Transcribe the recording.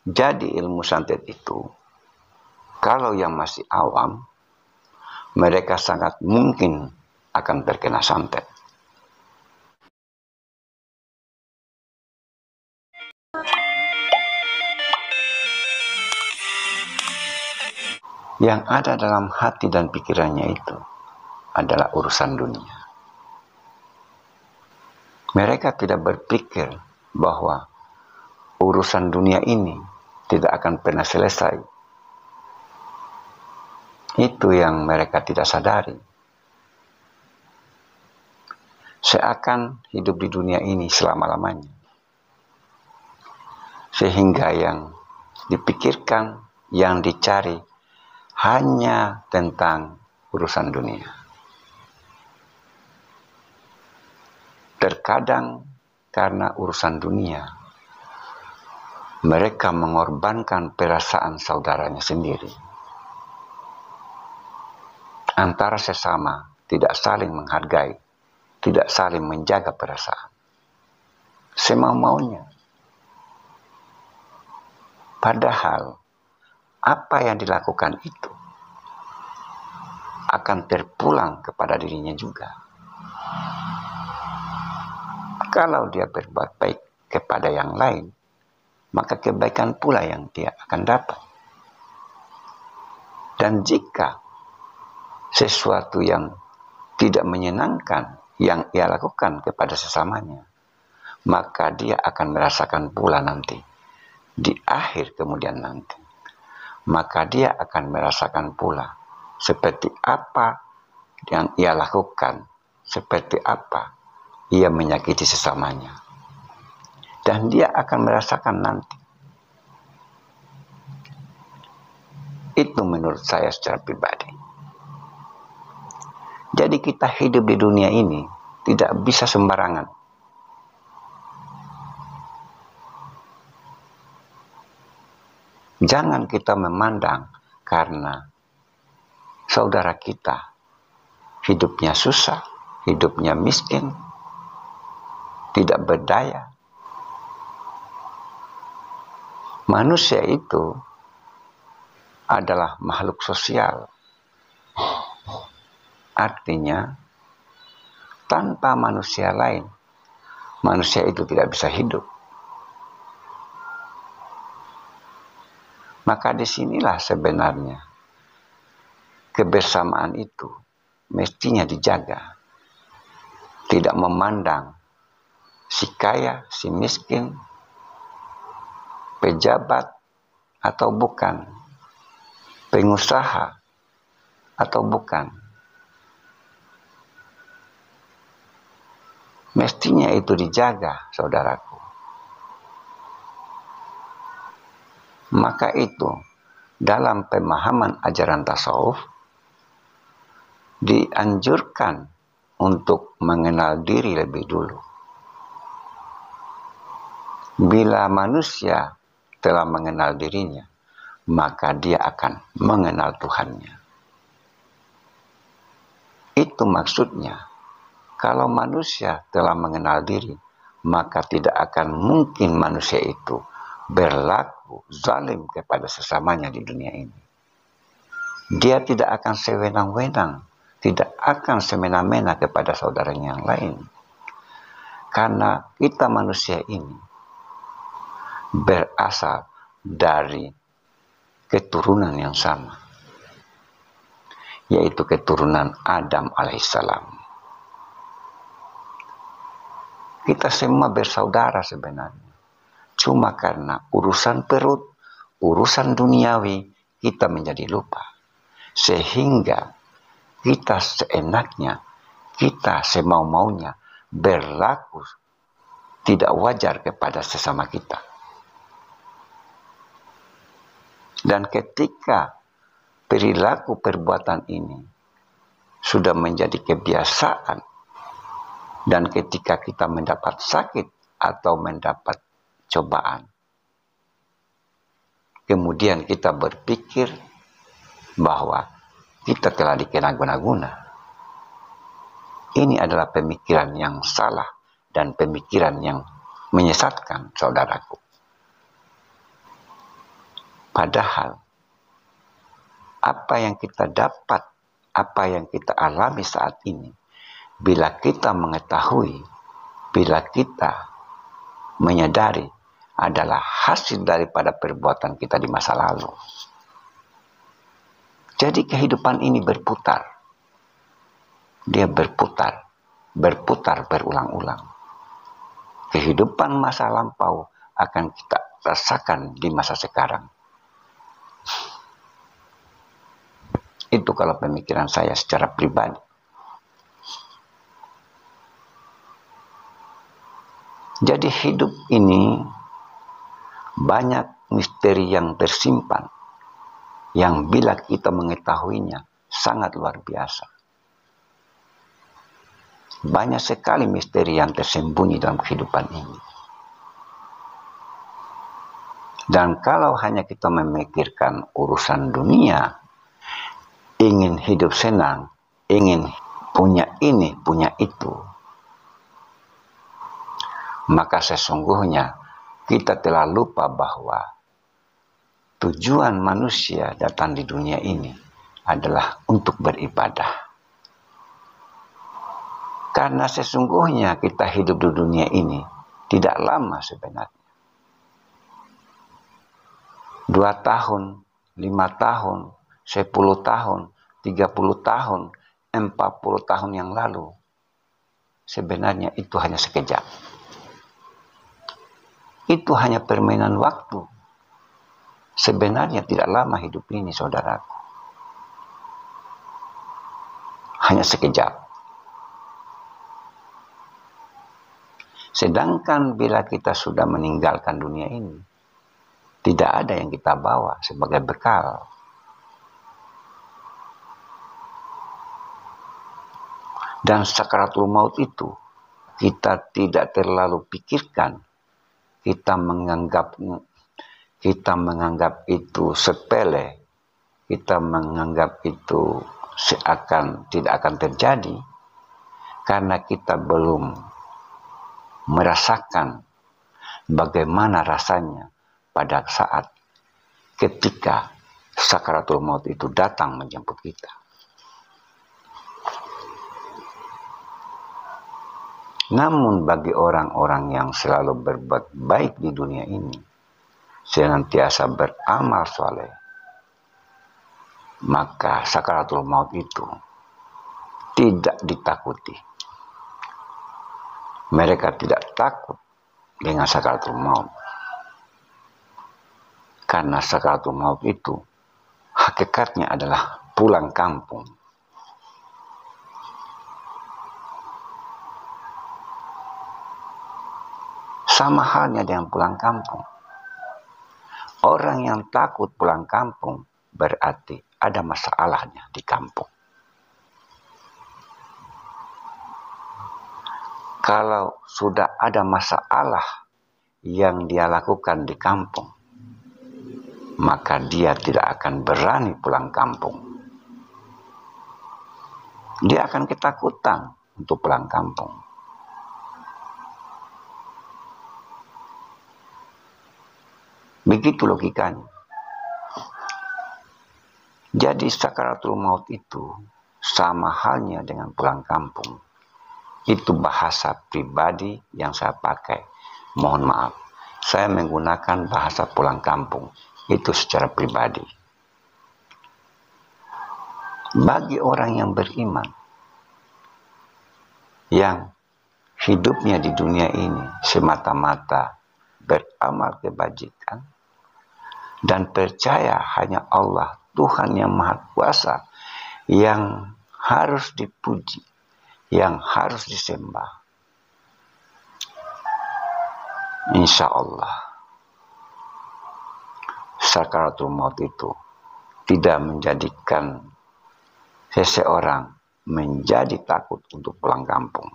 Jadi ilmu santet itu, kalau yang masih awam, mereka sangat mungkin akan terkena santet. Yang ada dalam hati dan pikirannya itu adalah urusan dunia. Mereka tidak berpikir bahwa urusan dunia ini tidak akan pernah selesai. Itu yang mereka tidak sadari. Seakan hidup di dunia ini selama-lamanya. Sehingga yang dipikirkan, yang dicari hanya tentang urusan dunia. Terkadang karena urusan dunia, mereka mengorbankan perasaan saudaranya sendiri. Antara sesama tidak saling menghargai, tidak saling menjaga perasaan. Semau-maunya. Padahal apa yang dilakukan itu akan terpulang kepada dirinya juga. Kalau dia berbuat baik kepada yang lain, maka kebaikan pula yang dia akan dapat. Dan jika sesuatu yang tidak menyenangkan yang ia lakukan kepada sesamanya, maka dia akan merasakan pula nanti, di akhir kemudian nanti. Maka dia akan merasakan pula seperti apa yang ia lakukan, seperti apa ia menyakiti sesamanya. Dan dia akan merasakan nanti. Itu menurut saya secara pribadi. Jadi kita hidup di dunia ini tidak bisa sembarangan. Jangan kita memandang karena saudara kita hidupnya susah, hidupnya miskin, tidak berdaya. Manusia itu adalah makhluk sosial. Artinya, tanpa manusia lain, manusia itu tidak bisa hidup. Maka disinilah sebenarnya kebersamaan itu mestinya dijaga. Tidak memandang si kaya, si miskin, pejabat atau bukan, pengusaha atau bukan. Mestinya itu dijaga, saudaraku. Maka itu, dalam pemahaman ajaran tasawuf, dianjurkan untuk mengenal diri lebih dulu. Bila manusia telah mengenal dirinya, maka dia akan mengenal Tuhannya. Itu maksudnya, kalau manusia telah mengenal diri, maka tidak akan mungkin manusia itu berlaku zalim kepada sesamanya di dunia ini. Dia tidak akan sewenang-wenang, tidak akan semena-mena kepada saudaranya yang lain. Karena kita manusia ini berasal dari keturunan yang sama, yaitu keturunan Adam alaihissalam. Kita semua bersaudara sebenarnya. Cuma karena urusan perut, urusan duniawi, kita menjadi lupa. Sehingga kita seenaknya, kita semau-maunya berlaku tidak wajar kepada sesama kita. Dan ketika perilaku perbuatan ini sudah menjadi kebiasaan, dan ketika kita mendapat sakit atau mendapat cobaan, kemudian kita berpikir bahwa kita telah dikena guna-guna. Ini adalah pemikiran yang salah dan pemikiran yang menyesatkan, saudaraku. Padahal apa yang kita dapat, apa yang kita alami saat ini, bila kita mengetahui, bila kita menyadari, adalah hasil daripada perbuatan kita di masa lalu. Jadi kehidupan ini berputar. Dia berputar berulang-ulang. Kehidupan masa lampau akan kita rasakan di masa sekarang. Itu kalau pemikiran saya secara pribadi. Jadi hidup ini banyak misteri yang tersimpan, yang bila kita mengetahuinya sangat luar biasa. Banyak sekali misteri yang tersembunyi dalam kehidupan ini. Dan kalau hanya kita memikirkan urusan dunia, ingin hidup senang, ingin punya ini, punya itu, maka sesungguhnya kita telah lupa bahwa tujuan manusia datang di dunia ini adalah untuk beribadah. Karena sesungguhnya kita hidup di dunia ini tidak lama sebenarnya. 2 tahun, 5 tahun, 10 tahun, 30 tahun, 40 tahun yang lalu, sebenarnya itu hanya sekejap. Itu hanya permainan waktu. Sebenarnya tidak lama hidup ini, saudaraku. Hanya sekejap. Sedangkan bila kita sudah meninggalkan dunia ini, tidak ada yang kita bawa sebagai bekal. Dan sakaratul maut itu kita tidak terlalu pikirkan. Kita menganggap itu sepele, kita menganggap itu tidak akan terjadi, karena kita belum merasakan bagaimana rasanya pada saat ketika sakaratul maut itu datang menjemput kita. Namun bagi orang-orang yang selalu berbuat baik di dunia ini, senantiasa beramal soleh, maka sakaratul maut itu tidak ditakuti. Mereka tidak takut dengan sakaratul maut. Karena sakaratul maut itu hakikatnya adalah pulang kampung. Sama halnya dengan pulang kampung. Orang yang takut pulang kampung berarti ada masalahnya di kampung. Kalau sudah ada masalah yang dia lakukan di kampung, maka dia tidak akan berani pulang kampung. Dia akan ketakutan untuk pulang kampung. Begitu logikanya. Jadi sakaratul maut itu sama halnya dengan pulang kampung. Itu bahasa pribadi yang saya pakai. Mohon maaf, saya menggunakan bahasa pulang kampung. Itu secara pribadi. Bagi orang yang beriman, yang hidupnya di dunia ini semata-mata beramal kebajikan, dan percaya hanya Allah, Tuhan yang Maha Kuasa, yang harus dipuji, yang harus disembah. Insya Allah, sakaratul maut itu tidak menjadikan seseorang menjadi takut untuk pulang kampung.